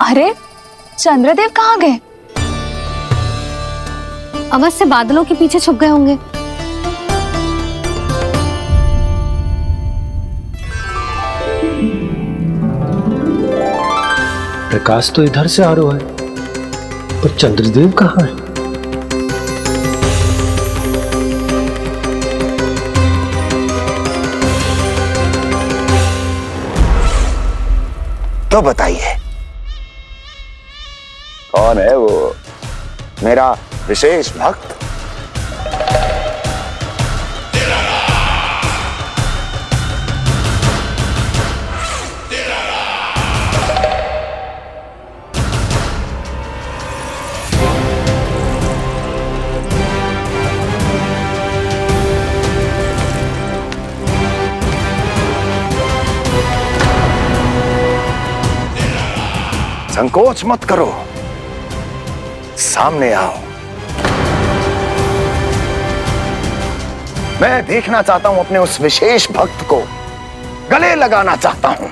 अरे चंद्रदेव कहाँ गए? अवश्य बादलों के पीछे छुप गए होंगे। प्रकाश तो इधर से आ रहा है, पर चंद्रदेव कहाँ है? तो बताइए कौन है वो मेरा विशेष भक्त? संकोच मत करो, सामने आओ। मैं देखना चाहता हूं अपने उस विशेष भक्त को, गले लगाना चाहता हूं।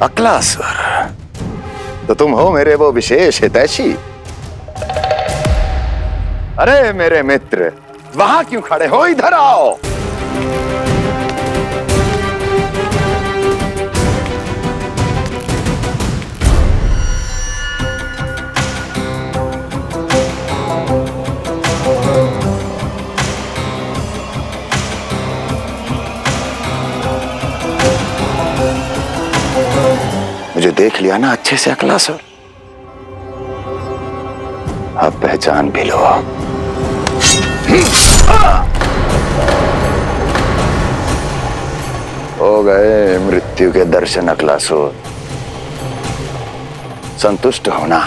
अक्लासुर, तो तुम हो मेरे वो विशेष हितैषी। अरे मेरे मित्र, वहां क्यों खड़े हो? इधर आओ। मुझे देख लिया ना अच्छे से अक्लासुर? अब पहचान भी लो। हो गए मृत्यु के दर्शन अक्लासुर, संतुष्ट होना।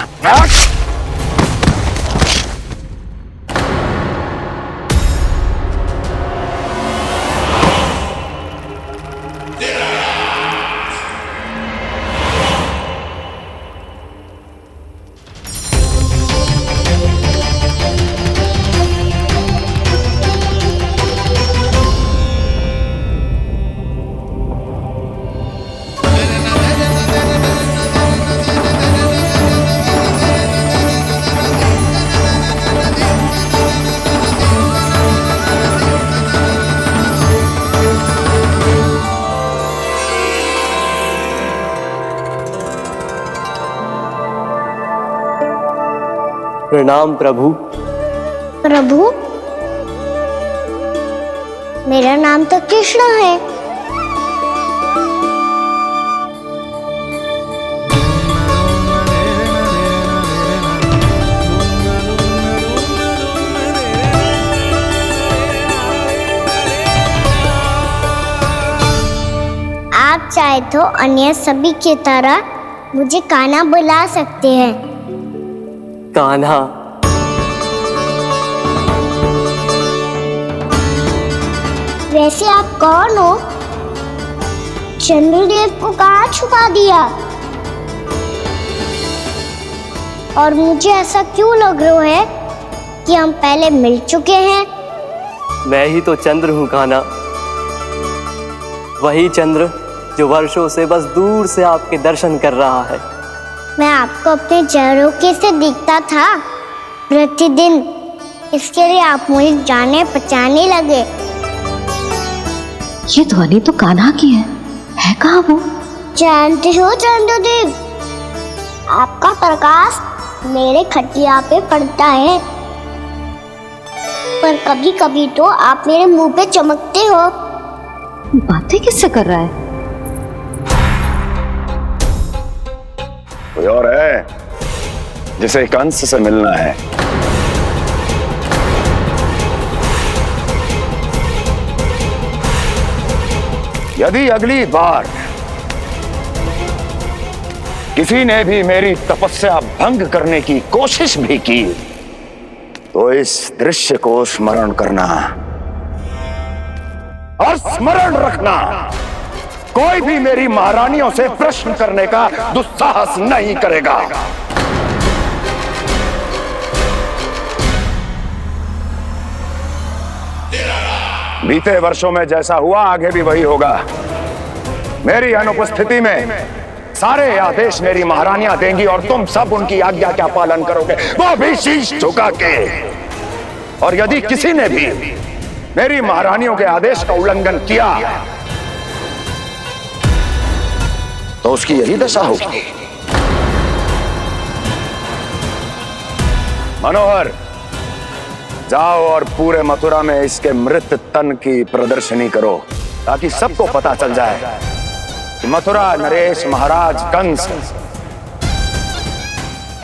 प्रणाम प्रभु। प्रभु, मेरा नाम तो कृष्ण है। आप चाहे तो अन्य सभी की तरह मुझे कान्हा बुला सकते हैं। कान्हा? वैसे आप कौन हो? चंद्रदेव को कहाँ छुपा दिया? और मुझे ऐसा क्यों लग रहा है कि हम पहले मिल चुके हैं? मैं ही तो चंद्र हूँ कान्हा, वही चंद्र जो वर्षों से बस दूर से आपके दर्शन कर रहा है। मैं आपको अपने झरोखे से दिखता था प्रतिदिन, इसके लिए आप मुझे जाने पहचानने लगे। ये ध्वनि तो कान्हा की है कहाँ वो? जानते हो चंद्रदेव, आपका प्रकाश मेरे खटिया पे पड़ता है, पर कभी कभी तो आप मेरे मुंह पे चमकते हो। बातें किससे कर रहा है? कोई और है जिसे कंस से मिलना है? यदि अगली बार किसी ने भी मेरी तपस्या भंग करने की कोशिश भी की तो इस दृश्य को स्मरण करना। और स्मरण रखना, कोई भी मेरी महारानियों से प्रश्न करने का दुस्साहस नहीं करेगा। बीते वर्षों में जैसा हुआ आगे भी वही होगा। मेरी अनुपस्थिति में सारे आदेश मेरी महारानियां देंगी और तुम सब उनकी आज्ञा का पालन करोगे, वो भी शीश झुका के। और यदि किसी ने भी मेरी महारानियों के आदेश का उल्लंघन किया तो उसकी यही दशा होगी। मनोहर, जाओ और पूरे मथुरा में इसके मृत तन की प्रदर्शनी करो, ताकि सबको पता चल जाए कि मथुरा नरेश महाराज कंस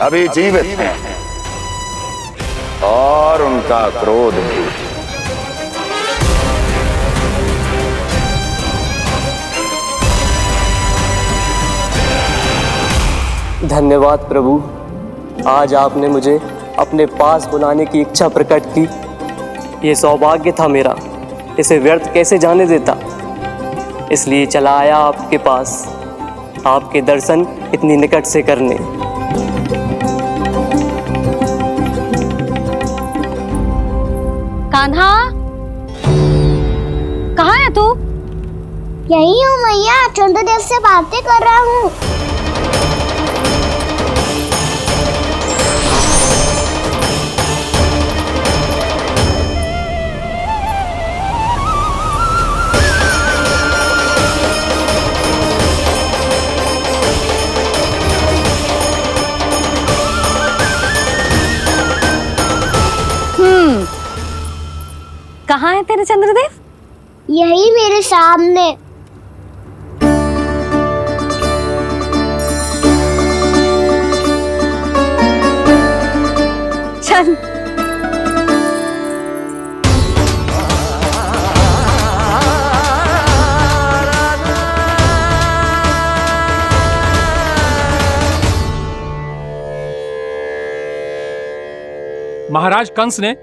अभी जीवित हैं और उनका क्रोध भी। धन्यवाद प्रभु, आज आपने मुझे अपने पास बुलाने की इच्छा प्रकट की। ये सौभाग्य था मेरा, इसे व्यर्थ कैसे जाने देता। इसलिए चला आया आपके पास, आपके दर्शन इतनी निकट से करने। कान्हा, कहाँ है तू? यही हूँ मैया, चंद्रदेव से बातें कर रहा हूँ। कहाँ है तेरे चंद्रदेव? यही मेरे सामने। चल। महाराज कंस ने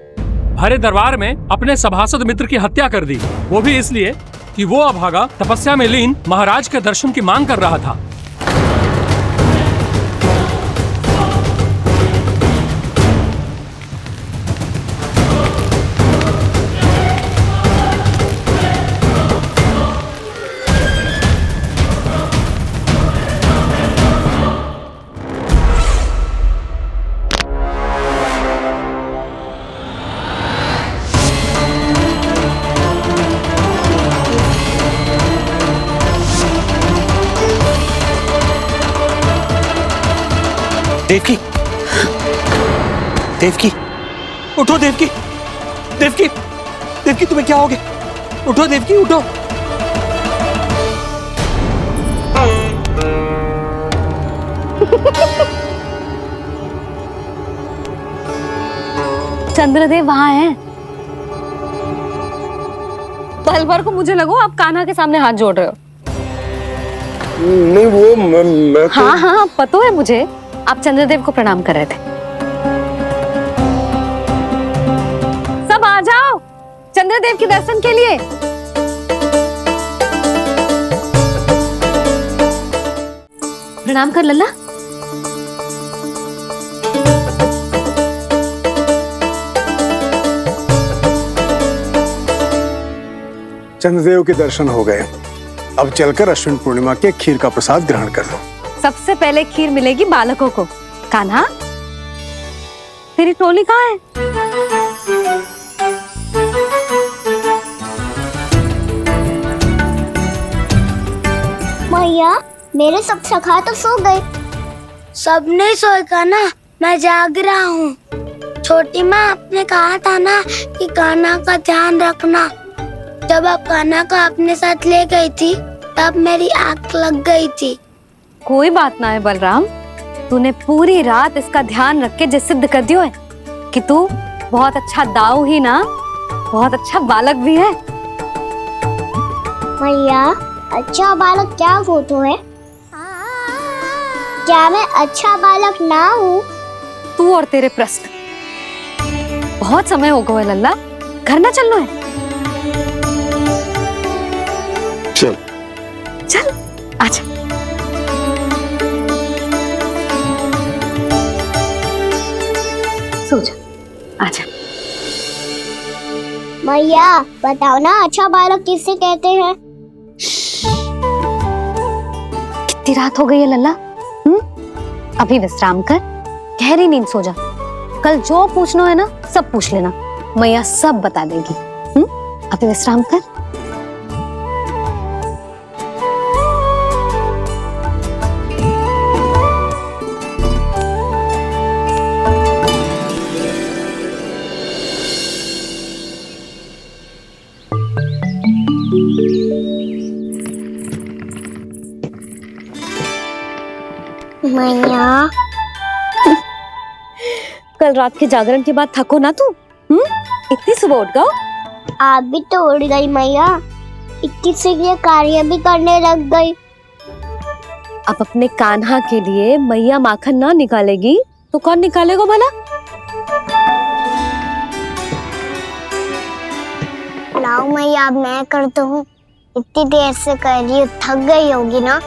भरे दरबार में अपने सभासद मित्र की हत्या कर दी, वो भी इसलिए कि वो अभागा तपस्या में लीन महाराज के दर्शन की मांग कर रहा था। देवकी, देवकी, उठो देवकी, देवकी, देवकी तुम्हें क्या हो गया? उठो देवकी, उठो। चंद्रदेव वहाँ हैं। पल भर को मुझे लगो आप कान्हा के सामने हाथ जोड़ रहे हो। नहीं, वो मैं हाँ हाँ, पता है मुझे, आप चंद्रदेव को प्रणाम कर रहे थे। सब आ जाओ चंद्रदेव के दर्शन के लिए। प्रणाम कर लल्ला। चंद्रदेव के दर्शन हो गए, अब चलकर अश्विन पूर्णिमा के खीर का प्रसाद ग्रहण कर लो। सबसे पहले खीर मिलेगी बालकों को। कान्हा, तेरी टोली कहाँ है? मैया, मेरे सब सखा तो सो गए। सब नहीं सोए कान्हा, मैं जाग रहा हूँ। छोटी माँ, आपने कहा था ना कि कान्हा का ध्यान रखना। जब आप कान्हा को अपने साथ ले गई थी तब मेरी आंख लग गई थी। कोई बात ना है बलराम, तूने पूरी रात इसका ध्यान रख के जो सिद्ध कर दियो है कि तू बहुत अच्छा दाऊ ही ना, बहुत अच्छा बालक भी है। मैया, अच्छा बालक क्या फोटो है? क्या मैं अच्छा बालक ना हूँ? तू और तेरे प्रश्न। बहुत समय हो गया लल्ला, घर ना चलना है। चल चल आजा। सो जा, आजा। मैया बताओ ना, अच्छा बालक किसे कहते हैं? कितनी रात हो गई है लल्ला? अभी विश्राम कर, गहरी नींद सो जा। कल जो पूछना है ना सब पूछ लेना, मैया सब बता देगी। अभी विश्राम कर। मैया कल रात के जागरण के बाद थको ना तू? इतनी सुबह उठ गओ? आप भी तो उड़ गई मैया, इतनी से ये कार्य भी करने लग गई। अब अपने कान्हा के लिए मैया माखन ना निकालेगी तो कौन निकालेगा भला? लाओ मैया, अब मैं करता हूँ। इतनी देर से कर रही हूँ, थक गई होगी ना।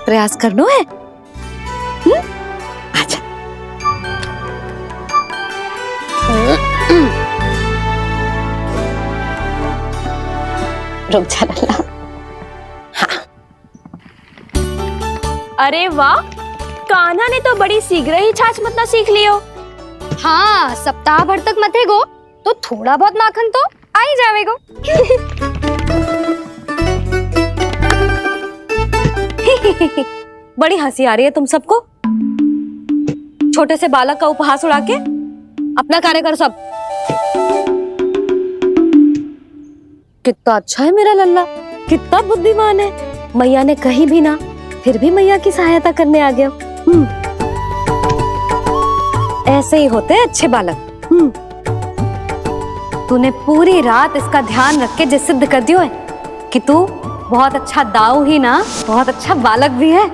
प्रयास करना है। आजा। रुक जा लल्ला। अरे वाह, कान्हा ने तो बड़ी शीघ्र ही छाछ मतना सीख लियो। हाँ, सप्ताह भर तक मते गो तो थोड़ा बहुत माखन तो आ ही जावेगो। बड़ी हंसी आ रही है तुम सबको। छोटे से बालक का उपहास उड़ा के अपना कार्य कर सब। कितना अच्छा है मेरा लल्ला, कितना बुद्धिमान है। मैया ने कही भी ना, फिर भी मैया की सहायता करने आ गया। ऐसे ही होते हैं अच्छे बालक। तूने पूरी रात इसका ध्यान रख के जो सिद्ध कर दियो है कि तू बहुत अच्छा दाऊ ही ना, बहुत अच्छा बालक भी है।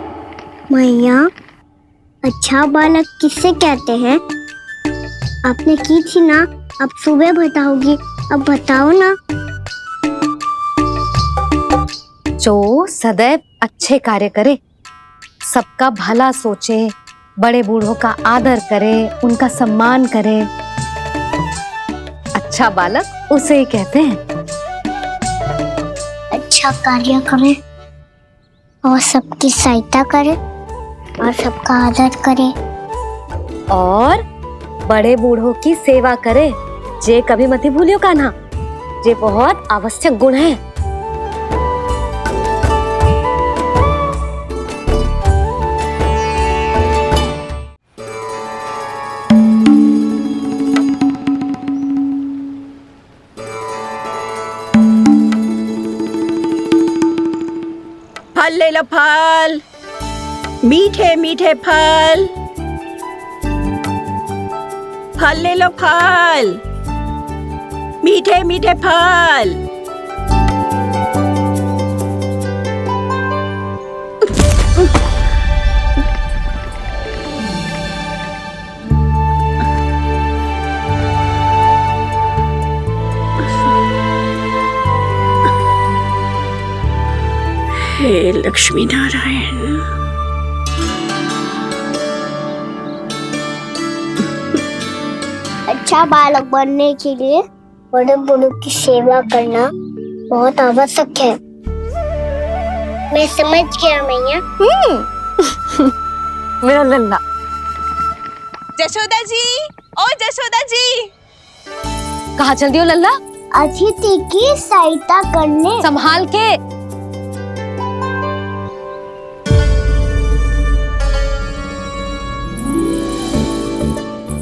मैया, अच्छा बालक किससे कहते हैं? आपने की थी ना, अब सुबह बताओगी, अब बताओ ना। जो सदैव अच्छे कार्य करे, सबका भला सोचे, बड़े बूढ़ों का आदर करे, उनका सम्मान करे, अच्छा बालक उसे ही कहते हैं। अच्छा कार्य करे और सबकी सहायता करे और सबका आदर करे और बड़े बूढ़ों की सेवा करे। जे कभी मत भूलियो कान्हा, जे बहुत आवश्यक गुण है। फल ले लो, फल, मीठे मीठे फल। फल ले लो, फल, मीठे मीठे फल। हे लक्ष्मी नारायण। अच्छा बालक बनने के लिए बड़े बूढ़ों की सेवा करना बहुत आवश्यक है। मैं समझ गया मैया। मेरा लल्ला। जशोदा जी, ओ जशोदा जी। कहाँ चल दियो लल्ला? अतिथि की सहायता करने। संभाल के।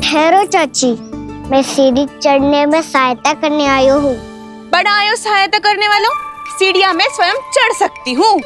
ठहरो चाची, मैं सीढ़ी चढ़ने में सहायता करने आई हूँ। बड़ा आयो सहायता करने वालों, सीढ़ियां मैं स्वयं चढ़ सकती हूँ।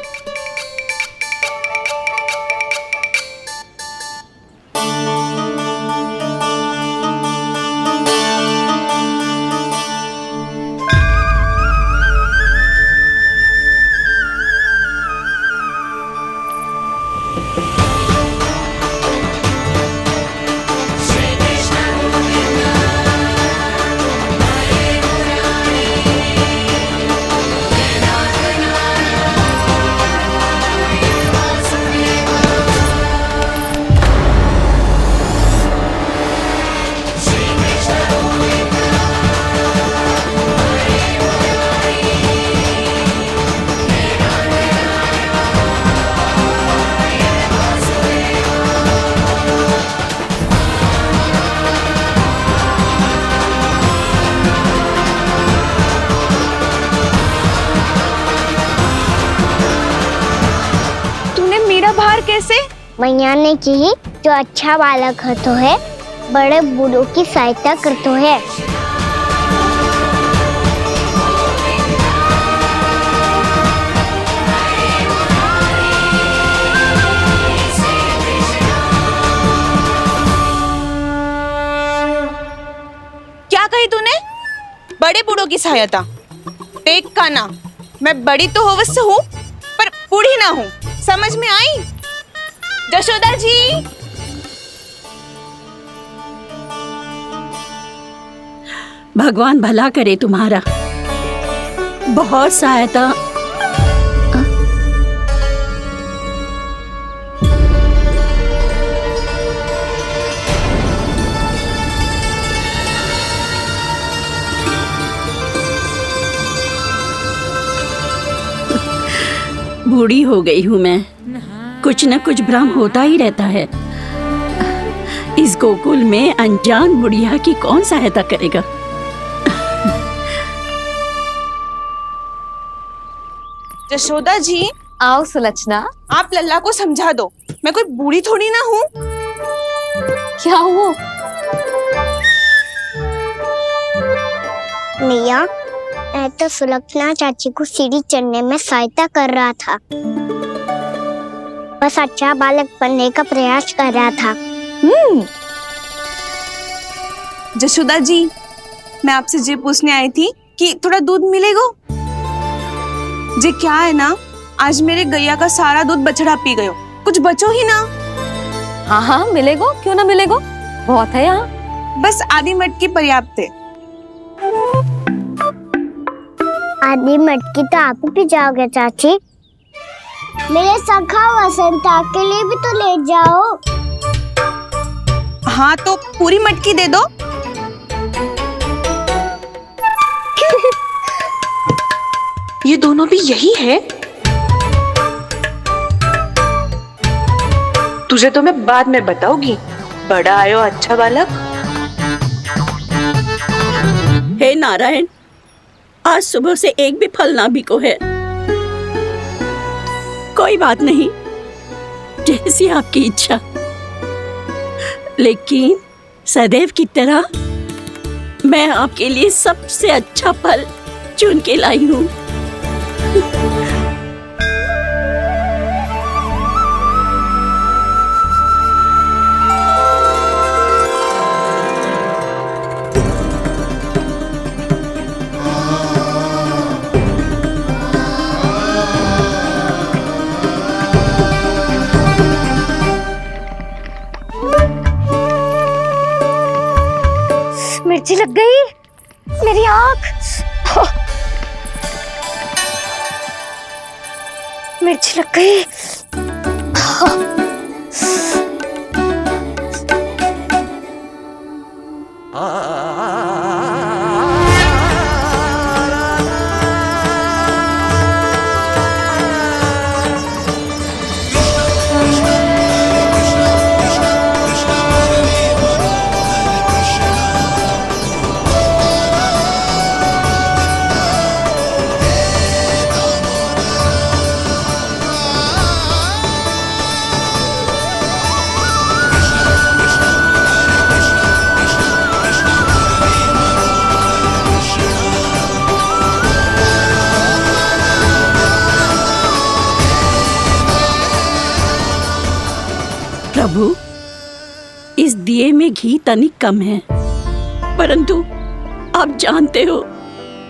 कैसे? मैया ने की जो अच्छा बालक होतो है बड़े बूढ़ों की सहायता करतो है। क्या कही तूने? बड़े बूढ़ों की सहायता? देख काना, मैं बड़ी तो अवश्य हूँ पर बूढ़ी ना हूँ, समझ में आई? जशोदा जी, भगवान भला करे तुम्हारा। बहुत सहायता। बूढ़ी हो गई हूँ मैं, कुछ न कुछ भ्रम होता ही रहता है। इस गोकुल में अनजान बुढ़िया की कौन सहायता करेगा? जशोदा जी, आओ सुलक्षणा। आप लल्ला को समझा दो, मैं कोई बूढ़ी थोड़ी ना हूँ। क्या हुआ? मैया, मैं तो सुलक्षणा चाची को सीढ़ी चढ़ने में सहायता कर रहा था, बस अच्छा बालक बनने का प्रयास कर रहा था। जशोदा जी, मैं आपसे ये पूछने आई थी कि थोड़ा दूध मिलेगा? जे क्या है ना, आज मेरे गैया का सारा दूध बछड़ा पी गयो, कुछ बचो ही ना। हाँ हाँ मिलेगो, क्यों ना मिलेगो, बहुत है यहाँ। बस आधी मटकी पर्याप्त है। आधी मटकी तो आप ही पी जाओगे चाची, मेरे सखा वसंता के लिए भी तो ले जाओ। हाँ तो पूरी मटकी दे दो। ये दोनों भी यही है? तुझे तो मैं बाद में बताऊंगी, बड़ा आयो अच्छा बालक। हे नारायण, आज सुबह से एक भी फल ना बिको है। कोई बात नहीं, जैसी आपकी इच्छा, लेकिन सदैव की तरह मैं आपके लिए सबसे अच्छा फल चुन के लाई हूँ। मिर्ची लग गई मेरी आँख। मिर्ची लग गई। प्रभु, इस दिए में घी तनिक कम है, परंतु आप जानते हो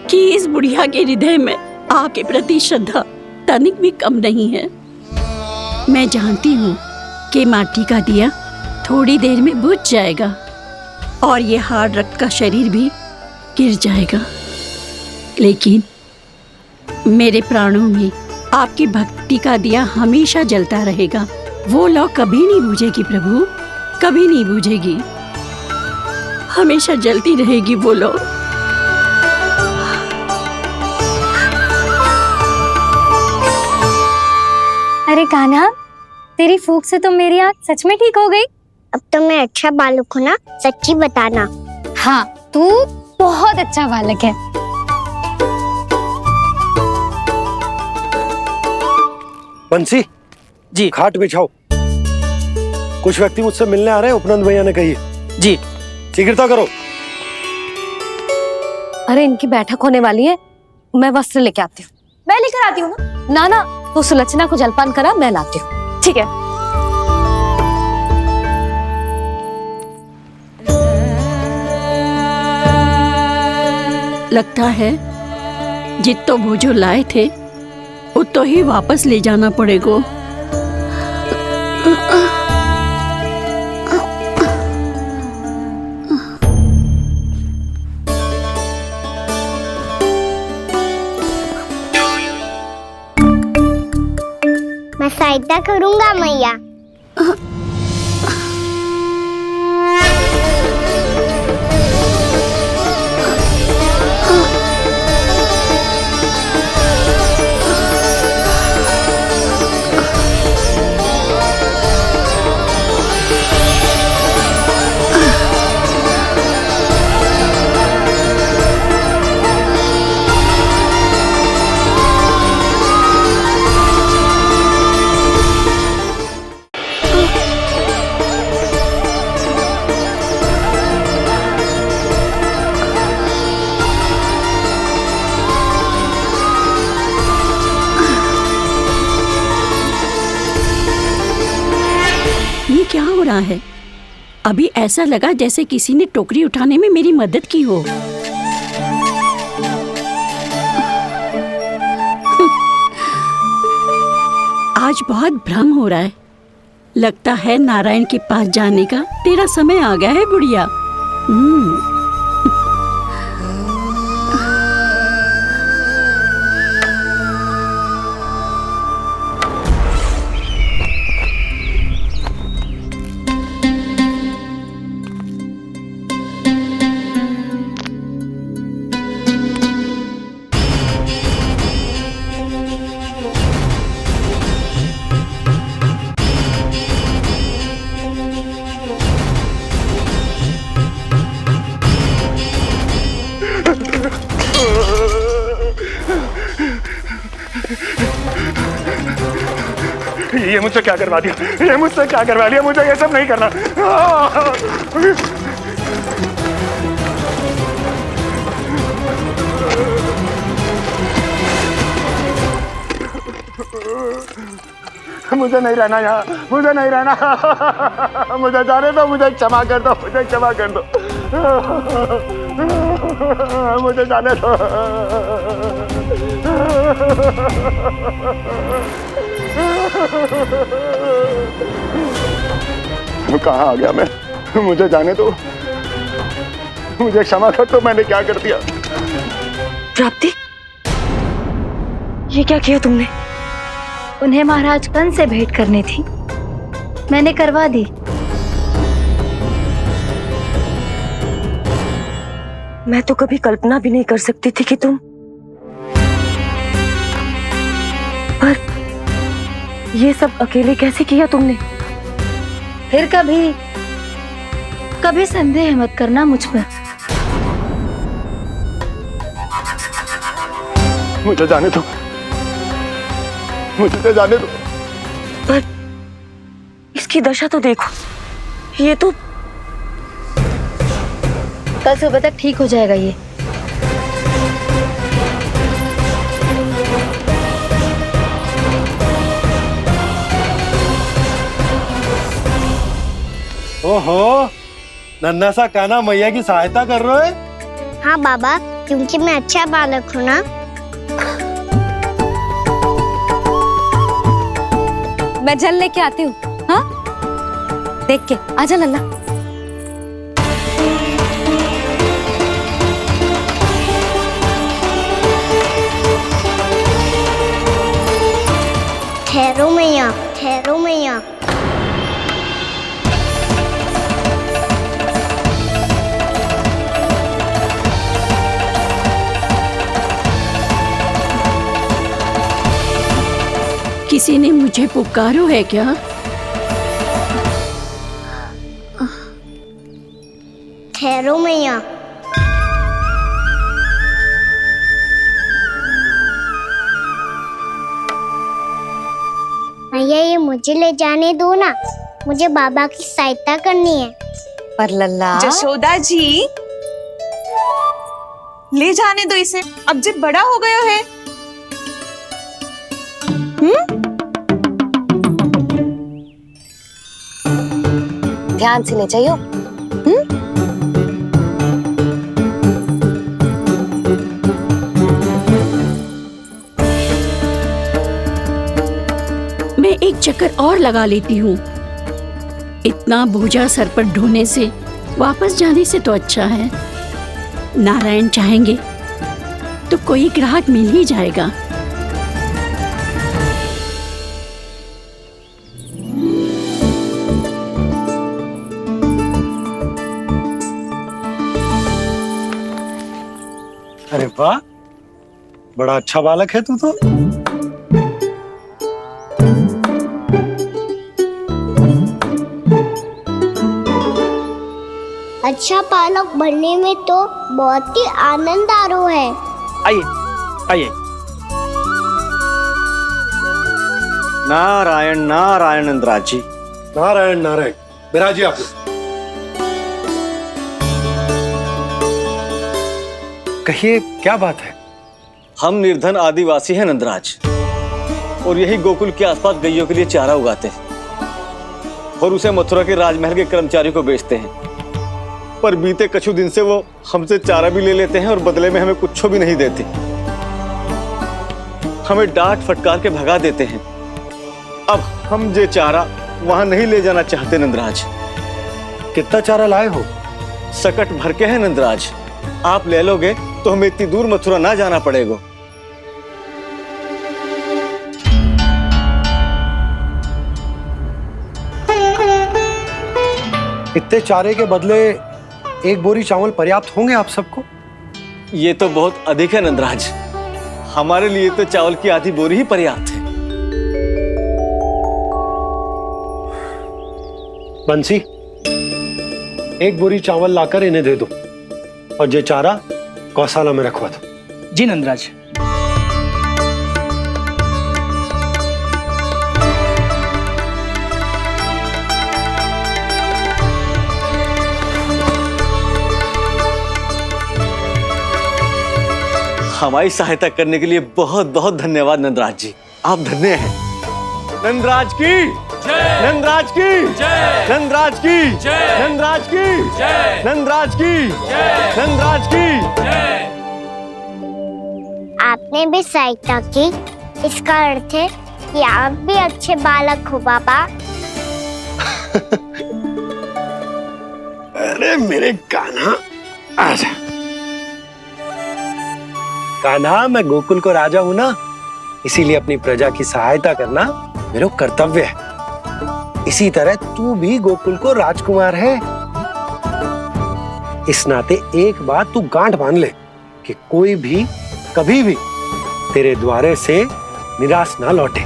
कि इस बुढ़िया के हृदय में आपके प्रति श्रद्धा तनिक भी कम नहीं है। मैं जानती हूँ कि माटी का दिया थोड़ी देर में बुझ जाएगा और ये हार्ड रक्त का शरीर भी गिर जाएगा, लेकिन मेरे प्राणों में आपकी भक्ति का दिया हमेशा जलता रहेगा। वो लौ कभी नहीं बुझेगी प्रभु, कभी नहीं बुझेगी, हमेशा जलती रहेगी वो लौ। अरे कान्हा, तेरी फूंक से तो मेरी आँख सच में ठीक हो गई। अब तो मैं अच्छा बालक हूँ ना, सच्ची बताना। हाँ, तू बहुत अच्छा बालक है। बंसी जी खाट बिछाओ। कुछ व्यक्ति मुझसे मिलने आ रहे हैं, उपनंद भैया ने कही है। जी। शीघ्रता करो। अरे इनकी बैठक होने वाली है, मैं वस्त्र लेके आती हूँ। मैं लेकर आती हूँ ना। ना तो सुलक्षणा को जलपान करा, मैं लाती हूँ। ठीक है। लगता है जितो वो जो लाए थे उतो ही वापस ले जाना पड़ेगा। मैं सहायता करूंगा मैया। ये क्या हो रहा है? अभी ऐसा लगा जैसे किसी ने टोकरी उठाने में मेरी मदद की हो। आज बहुत भ्रम हो रहा है। लगता है नारायण के पास जाने का तेरा समय आ गया है बुढ़िया। ये मुझसे क्या करवा दिया, ये मुझसे क्या करवा लिया, मुझे ये सब नहीं करना। मुझे नहीं रहना यहाँ, मुझे नहीं रहना, मुझे जाने दो, मुझे क्षमा कर दो, मुझे क्षमा कर दो, मुझे जाने दो। कहाँ आ गया मैं? मुझे जाने दो, मुझे क्षमा कर दो, मैंने क्या कर दिया? प्राप्ति, ये क्या किया तुमने? उन्हें महाराज कंस से भेंट करनी थी, मैंने करवा दी। मैं तो कभी कल्पना भी नहीं कर सकती थी कि तुम, पर ये सब अकेले कैसे किया तुमने? फिर कभी संदेह मत करना मुझ पर। मुझे जाने दो, मुझे जाने दो। पर इसकी दशा तो देखो, ये तो कल सुबह तक ठीक हो जाएगा। ये ओहो, नन्हा सा कान्हा मैया की सहायता कर रहे हो? हाँ बाबा, क्योंकि मैं अच्छा बालक हूँ ना। मैं जल लेके आती हूँ। हाँ, देख के आजा लल्ला। ठहरो मैया, ठहरो मैया। किसी ने मुझे पुकारो है क्या? ठहरो मैया। मैया, ये मुझे ले जाने दो ना। मुझे बाबा की सहायता करनी है। पर लल्ला, जशोदा जी, ले जाने दो इसे, अब जब बड़ा हो गया है। ध्यान से ले जाइयो। मैं एक चक्कर और लगा लेती हूँ। इतना बोझा सर पर ढोने से वापस जाने से तो अच्छा है। नारायण चाहेंगे तो कोई ग्राहक मिल ही जाएगा। अरे वाह, बड़ा अच्छा बालक है तू तो। अच्छा पालक बनने में तो बहुत ही आनंद आ रहा है। आइए आइए। नारायण नारायण नंदराज जी। नारायण नारायण। बिराजिए आप लोग। कहिए क्या बात है? हम निर्धन आदिवासी हैं नंदराज, और यही गोकुल के आसपास गैयों के लिए चारा उगाते हैं और उसे मथुरा के राजमहल के कर्मचारियों को बेचते हैं। पर बीते कुछ दिन से वो हमसे चारा भी ले लेते हैं और बदले में हमें कुछ भी नहीं देते। हमें डांट फटकार के भगा देते हैं। अब हम ये चारा वहां नहीं ले जाना चाहते नंदराज। कितना चारा लाए हो? सकट भर के है नंदराज। आप ले लोगे तो हमें इतनी दूर मथुरा ना जाना पड़ेगा। इतने चारे के बदले एक बोरी चावल पर्याप्त होंगे आप सबको? ये तो बहुत अधिक है नंदराज। हमारे लिए तो चावल की आधी बोरी ही पर्याप्त है। बंसी, एक बोरी चावल लाकर इन्हें दे दो और ये चारा गौशाला में रखवा दो। जी नंदराज। हमारी सहायता करने के लिए बहुत बहुत धन्यवाद नंदराज जी। आप धन्य हैं। नंदराज की जय, नंदराज की जय, नंदराज की जय, नंदराज की जय, नंदराज की जय, नंदराज की जय। आपने भी सहायता की, इसका अर्थ है कि आप भी अच्छे बालक हो बाबा। अरे मेरे कान्हा, आजा। कान्हा, मैं गोकुल को राजा हूं ना, इसीलिए अपनी प्रजा की सहायता करना मेरा कर्तव्य है। इसी तरह तू भी गोकुल को राजकुमार है। इस नाते एक बात तू गांठ बांध ले कि कोई भी कभी भी तेरे द्वारे से निराश ना लौटे।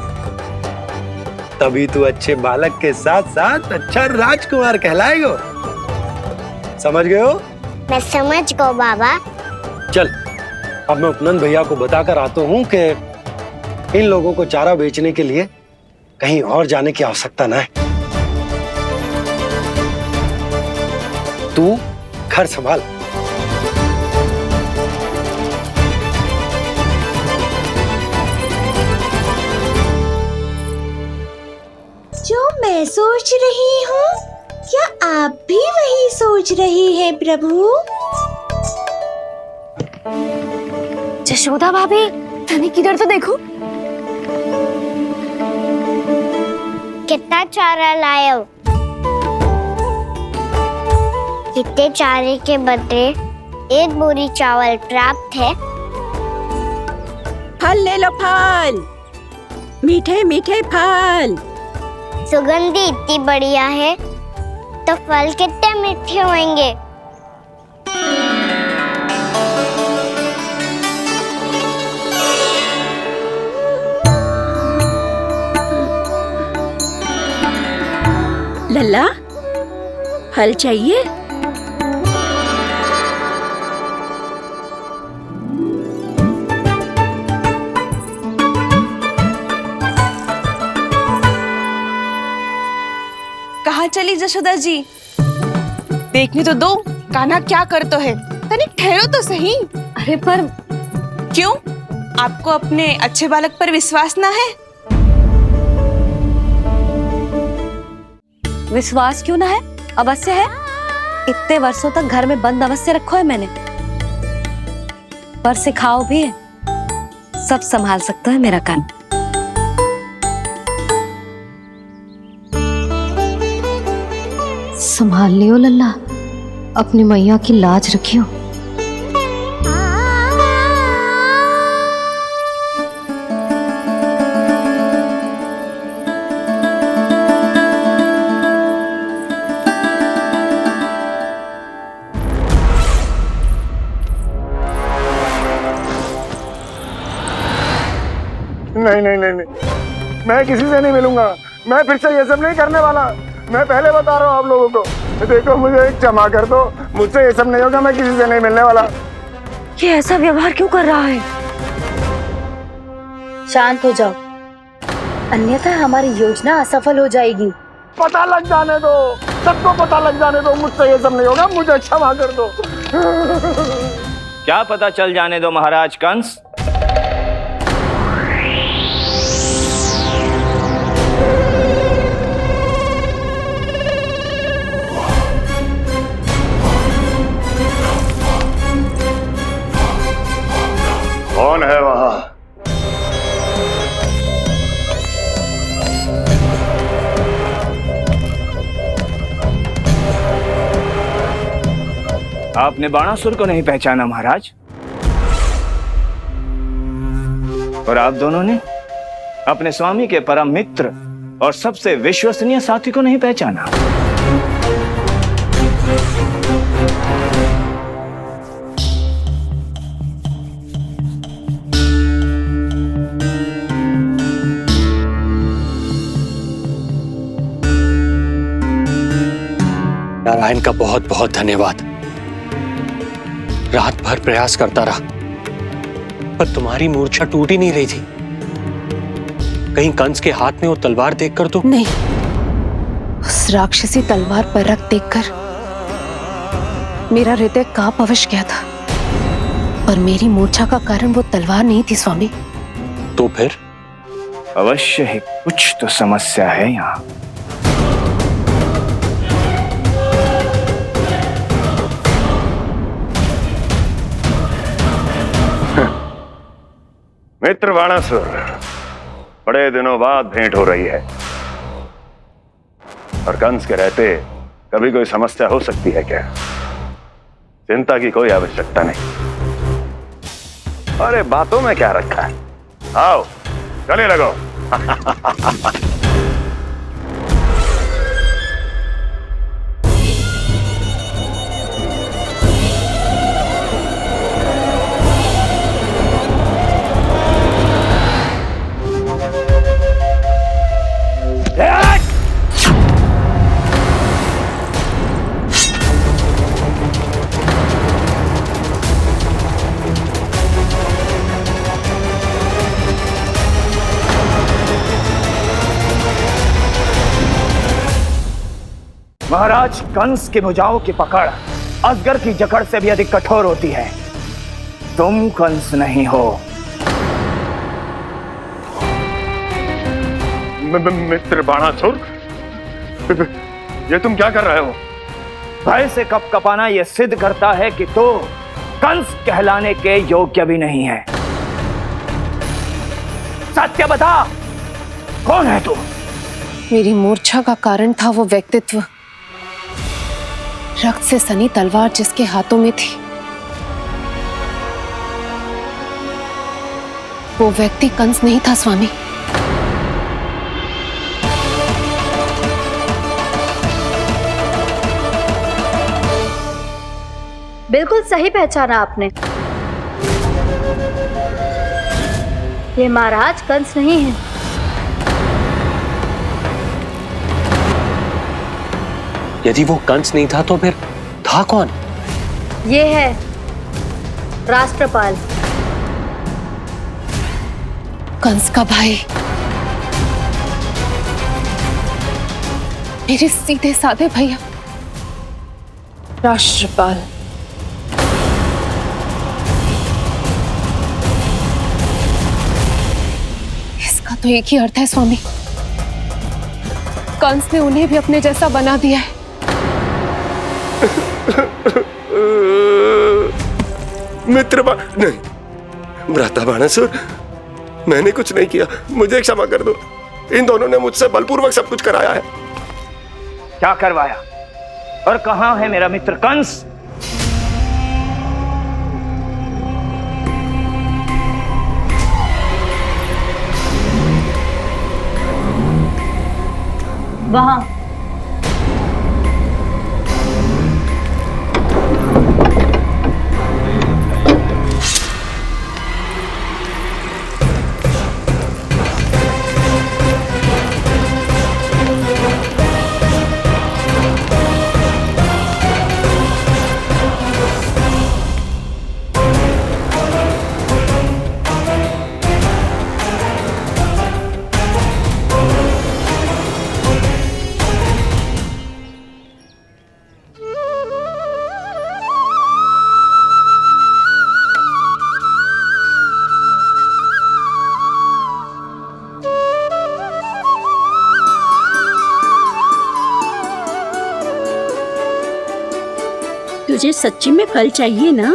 तभी तू अच्छे बालक के साथ साथ अच्छा राजकुमार कहलाएगा। समझ गए हो? मैं समझ गया बाबा। चल, अब मैं उपनंद भैया को बताकर आता हूँ कि इन लोगों को चारा बेचने के लिए कहीं और जाने की आवश्यकता ना है। तू घर संभाल। जो मैं सोच रही हूँ, क्या आप भी वही सोच रही हैं प्रभु? जशोदा भाभी, तनिक किधर तो देखो। कितना चारा लाए हो? कितने चारे के बदले एक बोरी चावल प्राप्त है। फल ले लो, फल, मीठे मीठे फल। सुगंधी इतनी बढ़िया है तो फल कितने मीठे होंगे। लल्ला, फल चाहिए? कहाँ चली जशोदा जी? देखने तो दो कान्हा क्या करता है। तनिक ठहरो तो सही। अरे पर क्यों? आपको अपने अच्छे बालक पर विश्वास ना है? विश्वास क्यों ना है? अवश्य है। इतने वर्षों तक घर में बंद अवश्य रखो है मैंने, पर सिखाओ भी है। सब संभाल सकता है मेरा कान। संभाल लियो लल्ला, अपनी मैया की लाज रखियो। नहीं नहीं नहीं नहीं, मैं किसी से नहीं मिलूंगा। मैं फिर से ये सब नहीं करने वाला। मैं पहले बता रहा हूँ आप लोगों को। देखो मुझे एक क्षमा कर दो, मुझसे ये सब नहीं होगा। मैं किसी से नहीं मिलने वाला। ये ऐसा व्यवहार क्यों कर रहा है? शांत हो जाओ, अन्यथा हमारी योजना असफल हो जाएगी। पता लग जाने दो, सबको पता लग जाने दो। मुझसे ये सब नहीं होगा, मुझे क्षमा कर दो। क्या पता चल जाने दो महाराज कंस? कौन है वहां? आपने बाणासुर को नहीं पहचाना महाराज, और आप दोनों ने अपने स्वामी के परम मित्र और सबसे विश्वसनीय साथी को नहीं पहचाना। नारायण का बहुत बहुत धन्यवाद। रात भर प्रयास करता रहा, पर तुम्हारी मूर्छा टूट ही नहीं रही थी। कहीं कंस के हाथ में वो तलवार देखकर तो नहीं, उस राक्षसी तलवार पर रक्त देखकर मेरा हृदय कांप अवश्य गया था, पर मेरी मूर्छा का कारण वो तलवार नहीं थी स्वामी। तो फिर? अवश्य ही कुछ तो समस्या है यहाँ। मित्र बाणासुर, बड़े दिनों बाद भेंट हो रही है, और कंस के रहते कभी कोई समस्या हो सकती है क्या? चिंता की कोई आवश्यकता नहीं। अरे बातों में क्या रखा है, आओ गले लगो। महाराज कंस की भुजाओं की पकड़ अजगर की जकड़ से भी अधिक कठोर होती है। तुम कंस नहीं हो। मित्र बाणासुर, ये तुम क्या कर रहे हो? भय से कपकपाना यह सिद्ध करता है कि तो कंस कहलाने के योग्य भी नहीं है। सत्य बता, कौन है तू? मेरी मूर्छा का कारण था वो व्यक्तित्व, रक्त से सनी तलवार जिसके हाथों में थी। वो व्यक्ति कंस नहीं था स्वामी। बिल्कुल सही पहचाना आपने। ये महाराज कंस नहीं है। यदि वो कंस नहीं था तो फिर था कौन? ये है राष्ट्रपाल, कंस का भाई। मेरे सीधे साधे भैया राष्ट्रपाल। इसका तो एक ही अर्थ है स्वामी, कंस ने उन्हें भी अपने जैसा बना दिया है। नहीं, भ्राता बाणासुर, मैंने कुछ नहीं किया, मुझे क्षमा कर दो। इन दोनों ने मुझसे बलपूर्वक सब कुछ कराया है। क्या करवाया और कहां है मेरा मित्र कंस? वहां। तुझे सच्ची में फल चाहिए ना?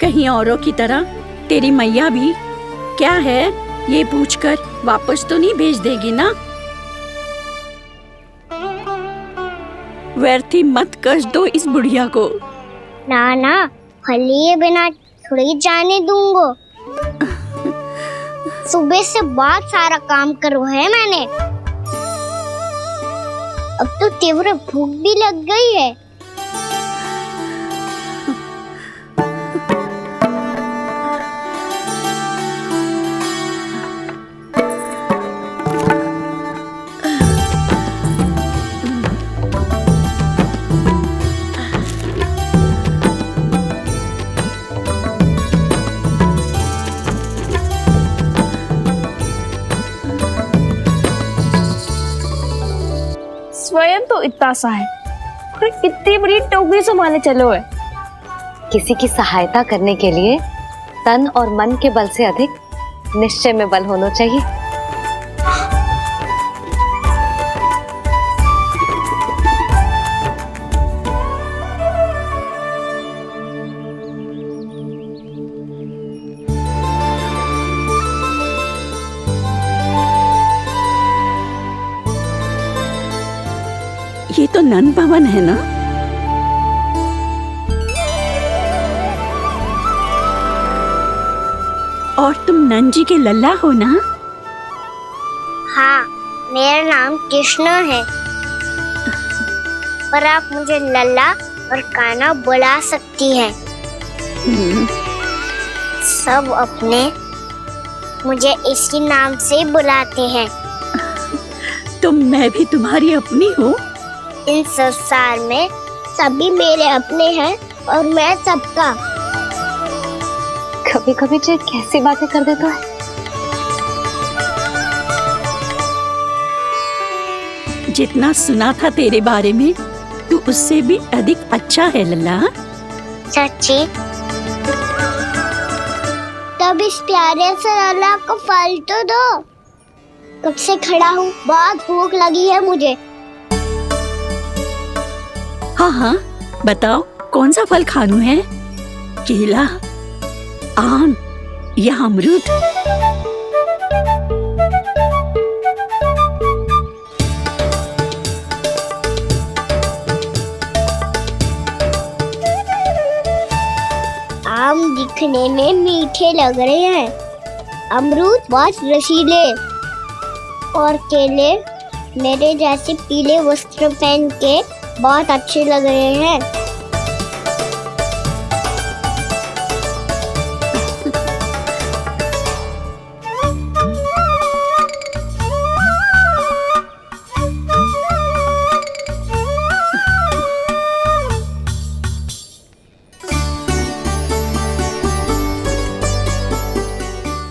कहीं औरों की तरह तेरी मैया भी क्या है ये पूछकर वापस तो नहीं भेज देगी ना? व्यर्थी मत कष्ट दो इस बुढ़िया को। ना ना, फल लिए बिना थोड़ी जाने दूंगो। सुबह से बहुत सारा काम करो है मैंने, अब तो तीव्र भूख भी लग गई है। स्वयं तो इतना सा है, फिर कितनी बड़ी टोकरी संभाले चलो है। किसी की सहायता करने के लिए तन और मन के बल से अधिक निश्चय में बल होना चाहिए। ये तो नन भवन है ना? और तुम नन जी के लल्ला हो ना? हाँ, मेरा नाम कृष्ण है, पर आप मुझे लल्ला और कान्हा बुला सकती हैं। सब अपने मुझे इसी नाम से बुलाते हैं। तो मैं भी तुम्हारी अपनी हूँ? इन संसार में सभी मेरे अपने हैं और मैं सबका। कभी कभी जो कैसी बातें कर देता है। जितना सुना था तेरे बारे में, तू उससे भी अधिक अच्छा है लल्ला। सच्ची? तब इस प्यारे से लल्ला को फल तो दो। कब से खड़ा हूँ, बहुत भूख लगी है मुझे। हाँ हाँ, बताओ कौन सा फल खानू है? केला, आम या अमरूद? आम दिखने में मीठे लग रहे हैं, अमरूद बहुत रसीले और केले मेरे जैसे पीले वस्त्र पहन के बहुत अच्छे लग रहे हैं।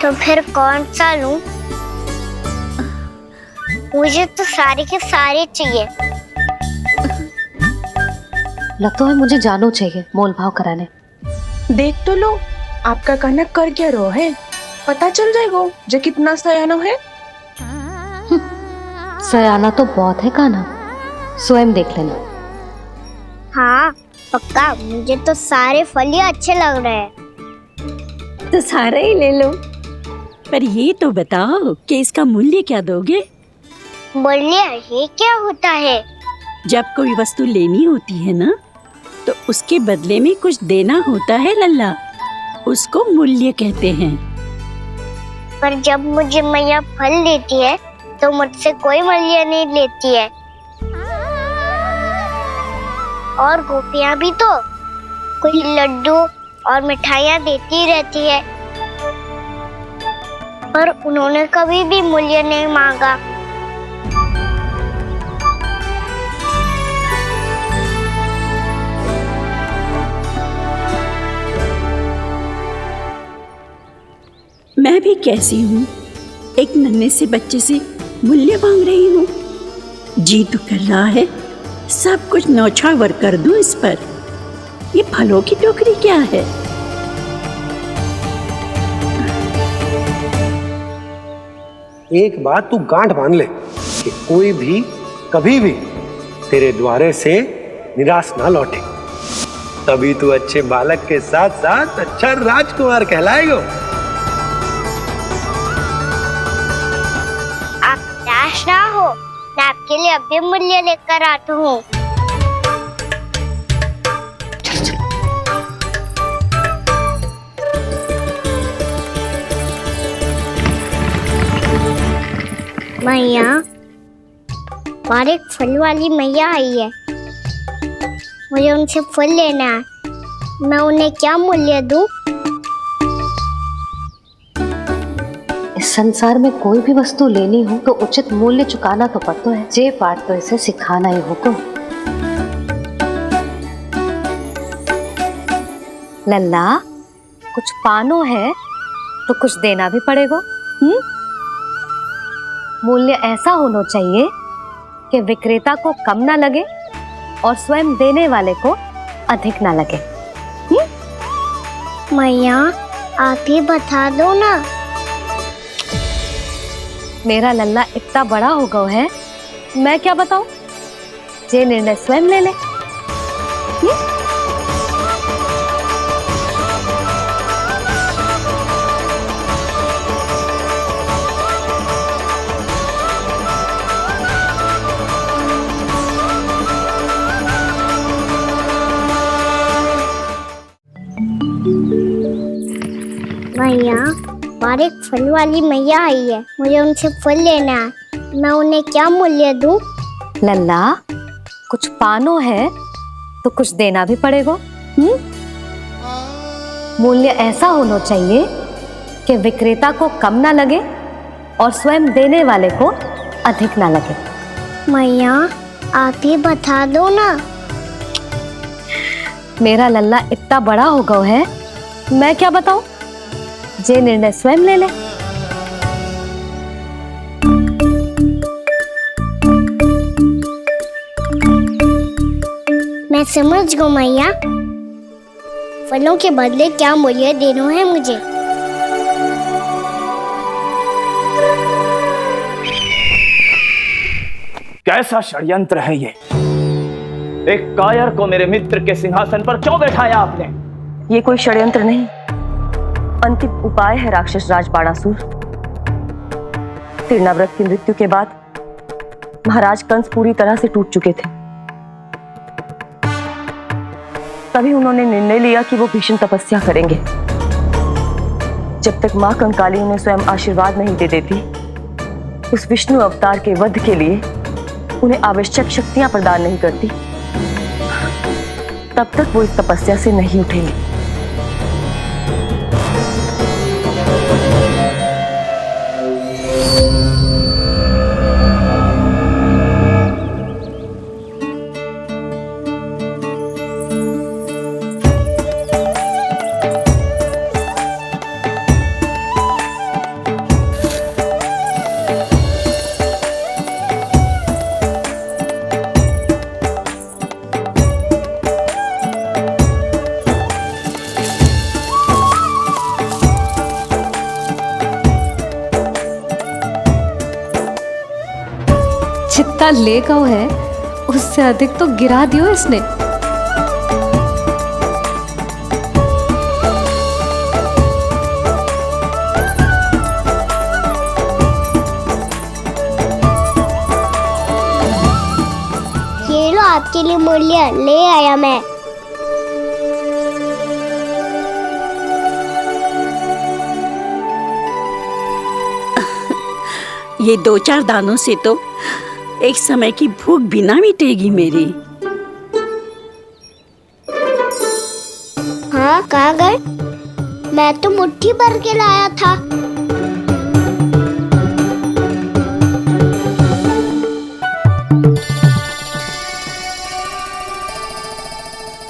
तो फिर कौन सा लूं? मुझे तो सारे के सारे चाहिए। लगता है मुझे जानो चाहिए मोल भाव कराने। देख तो लो आपका कहना कर क्या रो है, पता चल जाएगा जो कितना सयानो है। सयाना तो बहुत है कान्हा, स्वयं देख लेना। हाँ पक्का, मुझे तो सारे फल ही अच्छे लग रहे हैं। तो सारा ही ले लो, पर ये तो बताओ कि इसका मूल्य क्या दोगे? मूल्य ये क्या होता है? जब कोई वस्तु लेनी होती है ना, तो उसके बदले में कुछ देना होता है लल्ला, उसको मूल्य कहते हैं। पर जब मुझे मैया फल देती है तो मुझसे कोई मूल्य नहीं लेती है। और गोपियां भी तो कोई लड्डू और मिठाइयाँ देती रहती है, पर उन्होंने कभी भी मूल्य नहीं मांगा। मैं भी कैसी हूँ, एक नन्हे से बच्चे से मूल्य मांग रही हूँ। जी तो कर रहा है सब कुछ न्यौछावर कर दूं इस पर। ये फलों की टोकरी क्या है? एक बात तू गांठ बांध ले कि कोई भी कभी भी तेरे द्वारे से निराश ना लौटे, तभी तू अच्छे बालक के साथ साथ अच्छा राजकुमार कहलाएगा। आप निराश ना हो, मैं आपके लिए अभी मूल्य लेकर आता हूँ। मैया, और एक फल वाली मैया आई है, मुझे उनसे फल लेना है। मैं उन्हें क्या मूल्य दूं? इस संसार में कोई भी वस्तु लेनी हो तो उचित मूल्य चुकाना तो पड़ता है। जे पाठ तो इसे सिखाना ही होगा। लल्ला, कुछ पानो है तो कुछ देना भी पड़ेगा। मूल्य ऐसा होना चाहिए कि विक्रेता को कम ना लगे और स्वयं देने वाले को अधिक ना लगे। मैया, आप ही बता दो ना। मेरा लल्ला इतना बड़ा हो गया है, मैं क्या बताऊं? जे निर्णय स्वयं ले ले। मैया, और एक फल वाली मैया आई है, मुझे उनसे फल लेना है। मैं उन्हें क्या मूल्य दूं? लल्ला, कुछ पानो है तो कुछ देना भी पड़ेगा। मूल्य ऐसा होना चाहिए कि विक्रेता को कम ना लगे और स्वयं देने वाले को अधिक ना लगे। मैया, आप ही बता दो ना। मेरा लल्ला इतना बड़ा हो गया है, मैं क्या बताऊं? जे निर्णय स्वयं ले ले। मैं समझ गई मैया, फलों के बदले क्या मूल्य देना है मुझे। कैसा षड्यंत्र है ये? एक कायर को मेरे मित्र के सिंहासन पर क्यों बैठाया आपने? ये कोई षड्यंत्र नहीं, अंतिम उपाय है राक्षस राज बाणासुर। तीर्णाव्रत की मृत्यु के बाद महाराज कंस पूरी तरह से टूट चुके थे। तभी उन्होंने निर्णय लिया कि वो भीषण तपस्या करेंगे। जब तक मां कंकाली उन्हें स्वयं आशीर्वाद नहीं दे देती, उस विष्णु अवतार के वध के लिए उन्हें आवश्यक शक्तियां प्रदान नहीं करती, तब तक वो इस तपस्या से नहीं उठेंगे। जितना ले गओ है उससे अधिक तो गिरा दियो इसने। ये लो आपके लिए मूल्य ले आया मैं। ये 2-4 दानों से तो एक समय की भूख भी ना मिटेगी मेरी। हाँ कहाँ गए? मैं तो मुट्ठी भर के लाया था।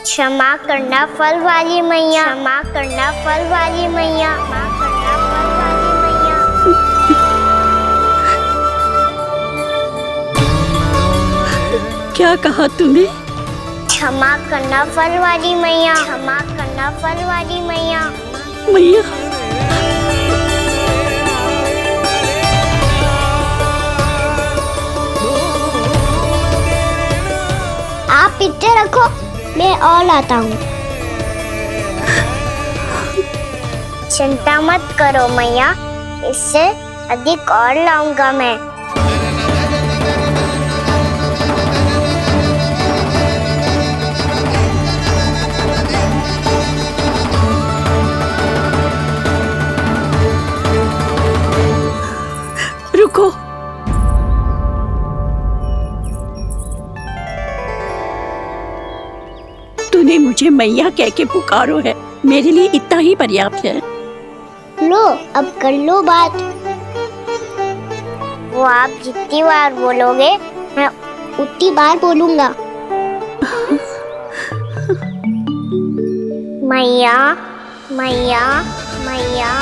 क्षमा करना फल वाली मैया, क्षमा करना फल वाली मैया, क्षमा करना फल वाली मैया। क्या कहा तूने? क्षमा करना फल वाली मैया, क्षमा करना फल वाली मैया। मैया आप इतने रखो, मैं और लाता हूँ। चिंता मत करो मैया, इससे अधिक और लाऊंगा मैं। रुको, तूने मुझे मैया कह के पुकारो है, मेरे लिए इतना ही पर्याप्त है। लो अब कर लो बात। वो आप जितनी बार बोलोगे मैं उतनी बार बोलूंगा। मैया मैया मैया।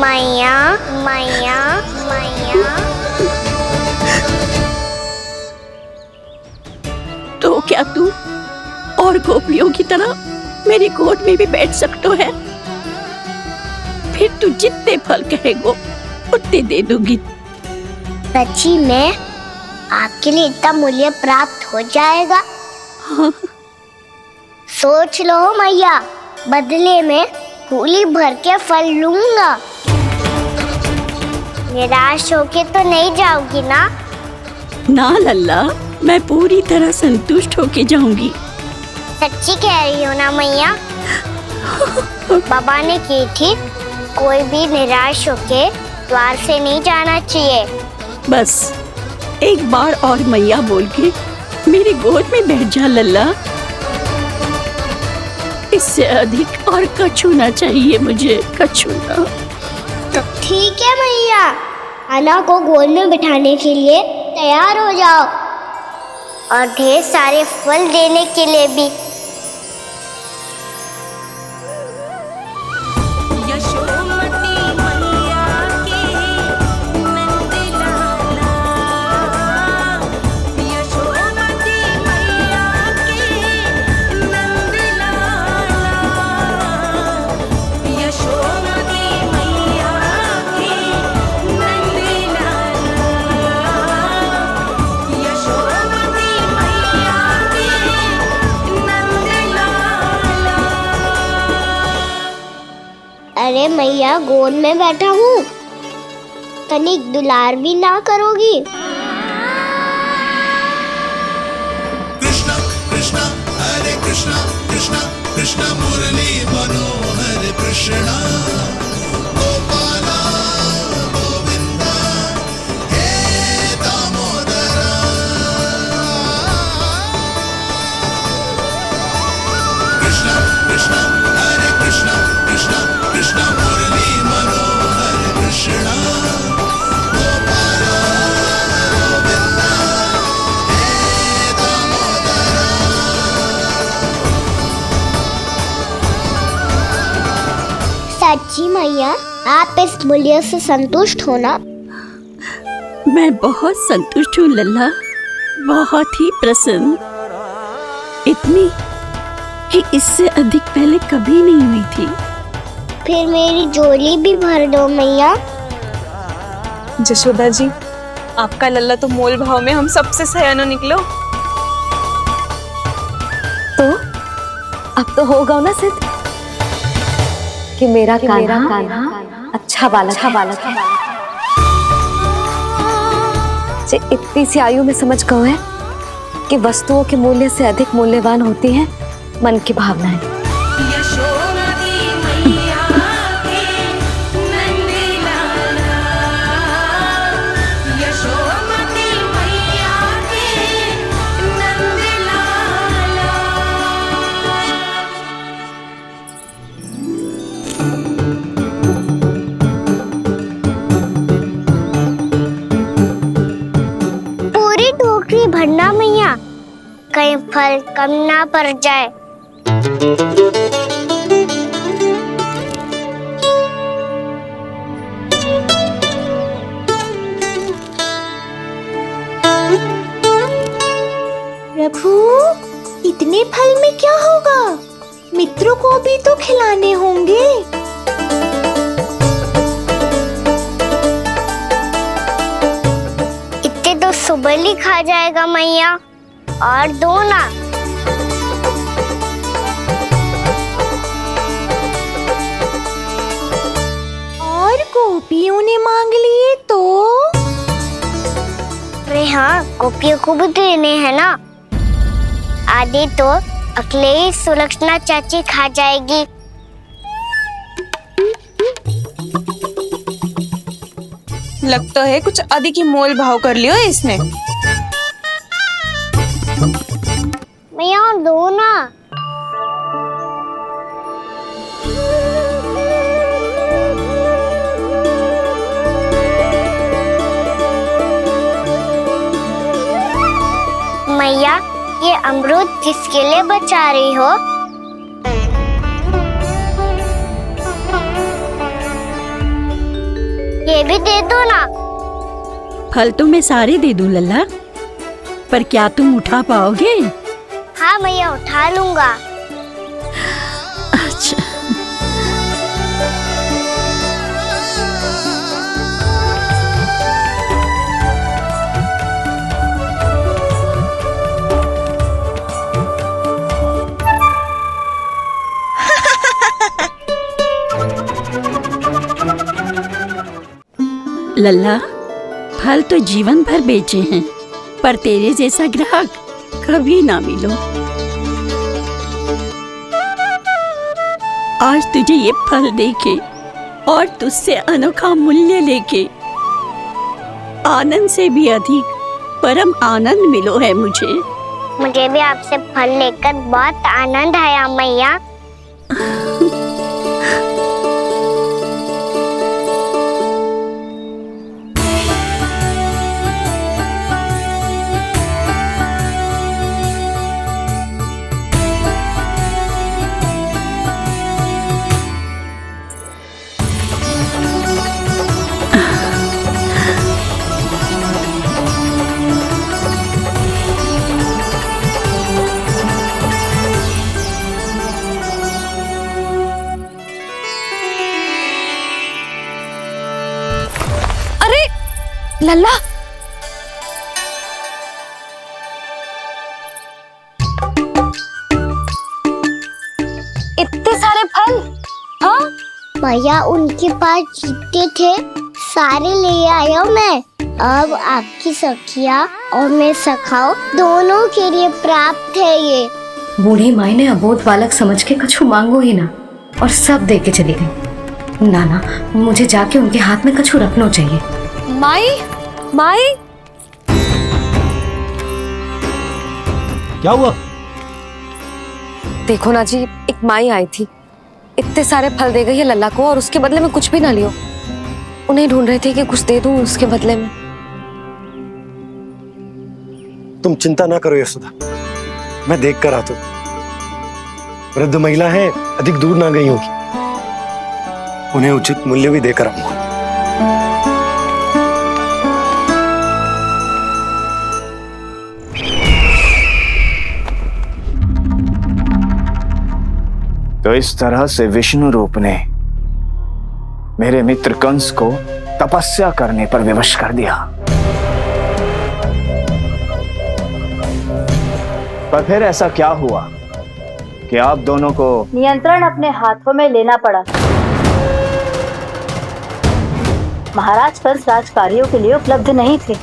मैया मैया मैया। तो क्या तू और गोपियों की तरह मेरी गोद में भी बैठ सकते है? फिर तू जितने फल कहेगो उतने दे दूंगी। सच्ची में आपके लिए इतना मूल्य प्राप्त हो जाएगा? हाँ। सोच लो मैया, बदले में फूली भर के फल लूंगा। निराश होके तो नहीं जाओगी ना? ना लल्ला, मैं पूरी तरह संतुष्ट होके जाऊंगी। सच्ची कह रही हो ना मैया? बाबा ने की थी, कोई भी निराश होके द्वार से नहीं जाना चाहिए। बस एक बार और मैया बोल के मेरी गोद में बैठ जा लल्ला। इससे अधिक और कछु ना चाहिए मुझे, कछु ना। ठीक है मैया, अन्ना को गोद में बिठाने के लिए तैयार हो जाओ और ढेर सारे फल देने के लिए भी। अरे मैया, गोद में बैठा हूँ, तनिक दुलार भी ना करोगी? कृष्णा कृष्णा हरे कृष्णा कृष्णा कृष्णा मुरली मनोहर कृष्णा गोपाला गोविंदा हे दामोदरा। कृष्णा कृष्णा हरे कृष्णा कृष्णा कृष्णा मुरली मनोहर कृष्णा गोपाला गोविंदा हे दामोदरा। सच्ची मैया, आप इस मूल्य से संतुष्ट हो ना? मैं बहुत संतुष्ट हूँ लल्ला, बहुत ही प्रसन्न। इतनी कि इससे अधिक पहले कभी नहीं हुई थी। फिर मेरी झोली भी भर दो मैया। जशोदा जी, आपका लल्ला तो मोल भाव में हम सबसे सयानो निकलो। तो अब तो होगा ना सिद्ध कि मेरा कान्हा अच्छा बालक है। जे इतनी सी आयु में समझ गए है कि वस्तुओं के मूल्य से अधिक मूल्यवान होती हैं मन की भावनाएं। पूरी टोकरी भरना मैया, कहीं फल कम ना पड़ जाए। प्रभु, इतने फल में क्या होगा? मित्रों को भी तो खिलाने होंगे। इतने तो सुबह ही खा जाएगा मैया, और दो ना। और गोपियों ने मांग लिए तो? अरे हाँ, गोपियों को भी देने हैं ना। आधे तो अकेले ही सुलक्षणा चाची खा जाएगी। लगता है कुछ आदि की मोल भाव कर लियो इसने। मैया और दो ना। मैया, ये अमरूद किसके लिए बचा रही हो? ये भी दे दो ना। फल तो मैं सारे दे दूं लल्ला, पर क्या तुम उठा पाओगे? हाँ मैया, उठा लूंगा। अच्छा। लल्ला, फल तो जीवन भर बेचे हैं, पर तेरे जैसा ग्राहक कभी ना मिलो। आज तुझे ये फल देके और तुझसे अनोखा मूल्य लेके आनंद से भी अधिक परम आनंद मिलो है मुझे। मुझे भी आपसे फल लेकर बहुत आनंद आया मैया। लल्ला, इतने सारे फल? हाँ भैया, उनके पास जितने थे सारे ले आया मैं। अब आपकी सखिया और मैं सखाओ दोनों के लिए प्राप्त है ये। बूढ़ी माई ने अबोध बालक समझ के कछु मांगो ही ना, और सब दे के चली गई। नाना, मुझे जाके उनके हाथ में कछु रखना चाहिए। माई, माई, क्या हुआ? देखो ना जी, एक माई आई थी, इतने सारे फल दे गई है लल्ला को, और उसके बदले में कुछ भी ना लियो। उन्हें ढूंढ रहे थे कि कुछ दे दूं उसके बदले में। तुम चिंता ना करो यशोदा, मैं देख कर आता हूं। वृद्ध महिला है, अधिक दूर ना गई होगी, उन्हें उचित मूल्य भी देकर आऊंगा। तो इस तरह से विष्णु रूप ने मेरे मित्र कंस को तपस्या करने पर विवश कर दिया। पर फिर ऐसा क्या हुआ कि आप दोनों को नियंत्रण अपने हाथों में लेना पड़ा। महाराज कंस राजकार्यों के लिए उपलब्ध नहीं थे।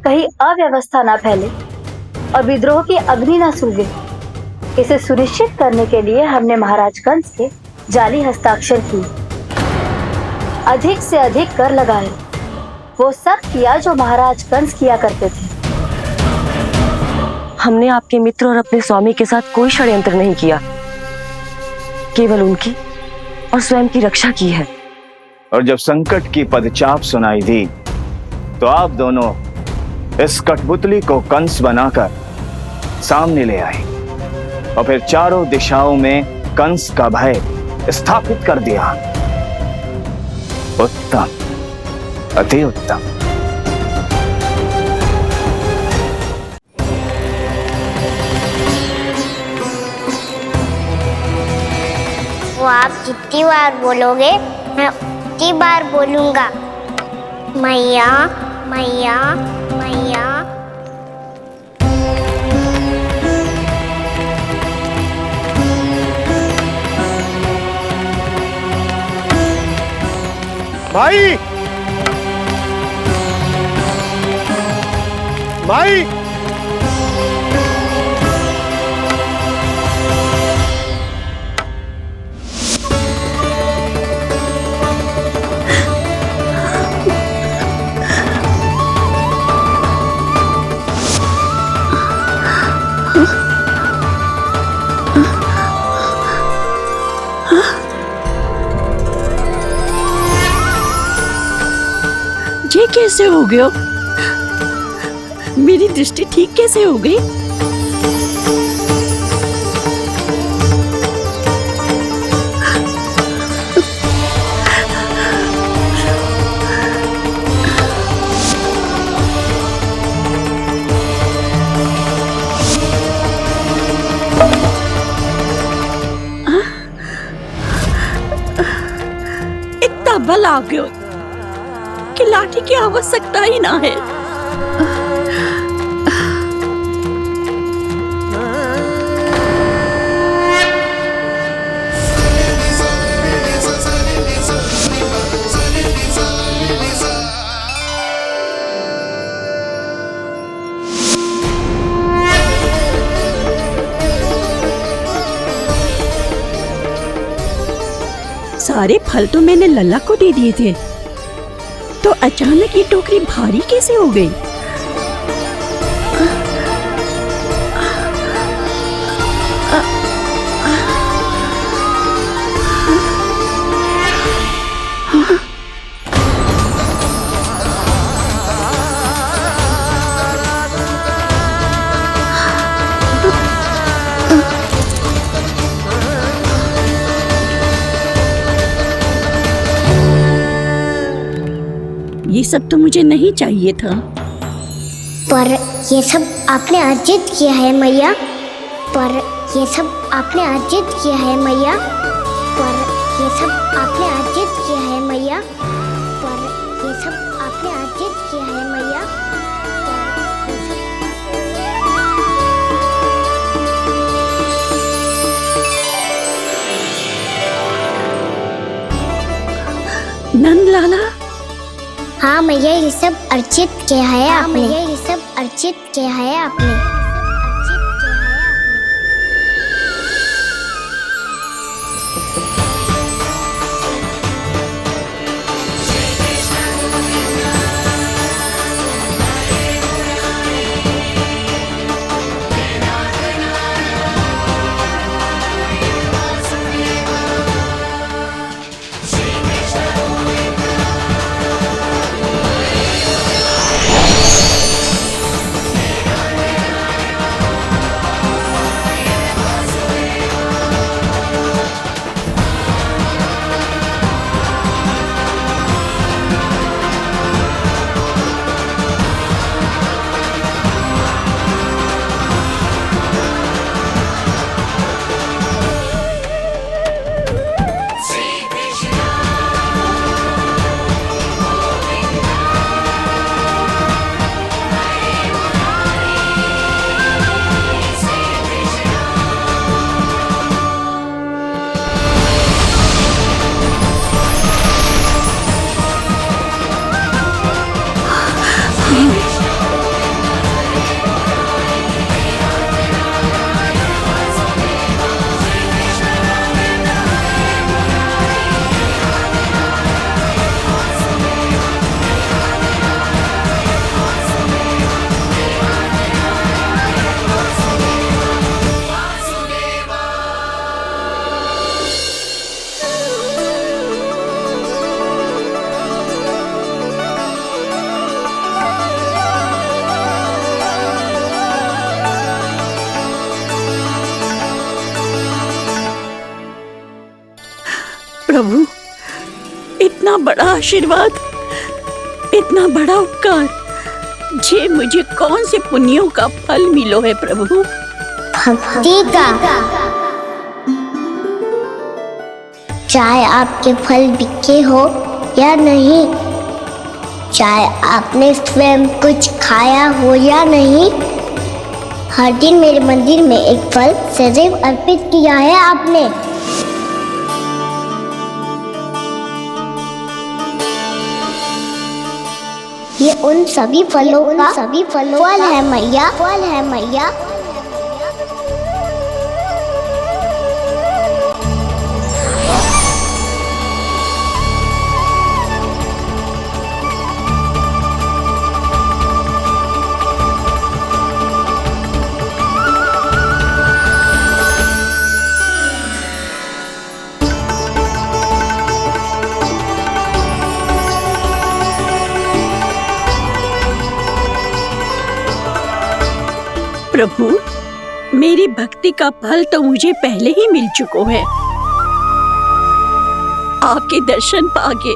कहीं अव्यवस्था ना फैले और विद्रोह की अग्नि ना सूझे, इसे सुनिश्चित करने के लिए हमने महाराज कंस के जाली हस्ताक्षर किए, अधिक से अधिक कर लगाए, वो सब किया जो महाराज कंस किया करते थे। हमने आपके मित्र और अपने स्वामी के साथ कोई षड्यंत्र नहीं किया, केवल उनकी और स्वयं की रक्षा की है। और जब संकट की पदचाप सुनाई दी तो आप दोनों इस कठपुतली को कंस बनाकर सामने ले आए और फिर चारों दिशाओं में कंस का भय स्थापित कर दिया। उत्तम, अति उत्तम। वो आप जितनी बार बोलोगे मैं उतनी बार बोलूंगा। मैया मैया मैया। भाई भाई ये कैसे हो गया? मेरी दृष्टि ठीक कैसे हो गई? इतना बल आ गया कि लाठी की आवश्यकता ही ना है। सारे फल तो मैंने लल्ला को दे दिए थे, तो अचानक ये टोकरी भारी कैसे हो गई? ये सब तो मुझे नहीं चाहिए था। पर ये सब आपने अर्जित किया है मैया। पर ये सब आपने अर्जित किया है मैया। पर ये सब आपने अर्जित किया है मैया। पर ये सब आपने अर्जित किया है मैया। नंद लाला। हाँ मैया, ये सब अर्जित किया है आपने। मैया, ये सब अर्जित किया है आपने। प्रभु, इतना बड़ा आशीर्वाद, इतना बड़ा उपकार, जे मुझे कौन से पुण्यों का फल मिलो है प्रभु? भक्ति का। चाहे आपके फल बिके हो या नहीं, चाहे आपने स्वयं कुछ खाया हो या नहीं, हर दिन मेरे मंदिर में एक फल सदैव अर्पित किया है आपने। ये उन सभी फलों का फल है मैया, फल है मैया। प्रभु, मेरी भक्ति का फल तो मुझे पहले ही मिल चुका है। आपके दर्शन पाके,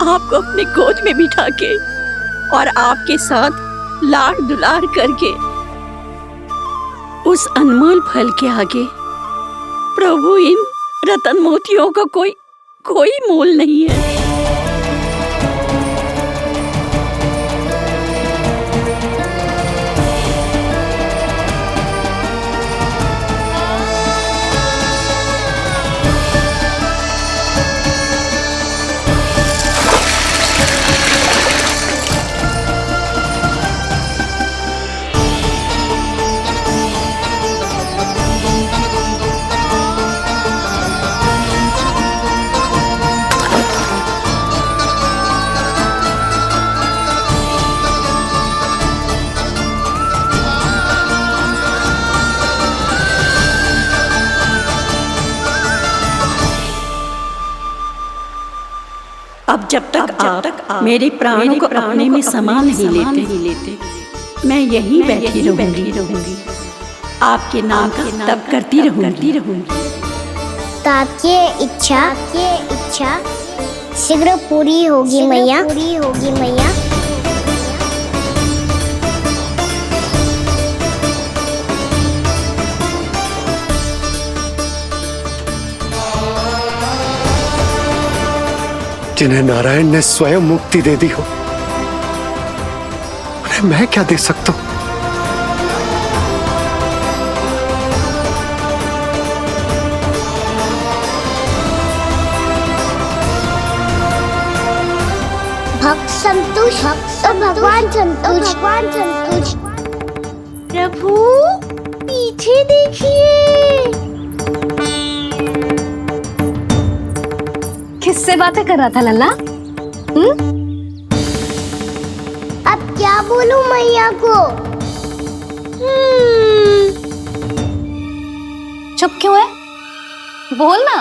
आपको अपने गोद में बिठा के और आपके साथ लाड दुलार करके, उस अनमोल फल के आगे प्रभु इन रतन मोतियों का कोई मोल नहीं है। अब जब तक आप मेरे प्राणों को अपने में समा नहीं लेते, मैं यहीं बैठी रहूंगी, आपके नाम का तप करती रहूंगी। आपकी इच्छा शीघ्र पूरी होगी मैया। जिन्हें नारायण ने स्वयं मुक्ति दे दी हो, उन्हें मैं क्या दे सकता हूं? भक्त संतोष तो भगवान संतोष। प्रभु पीछे देखिए। किससे बातें कर रहा था लल्ला? अब क्या बोलूं मैया को? चुप क्यों है? बोल ना।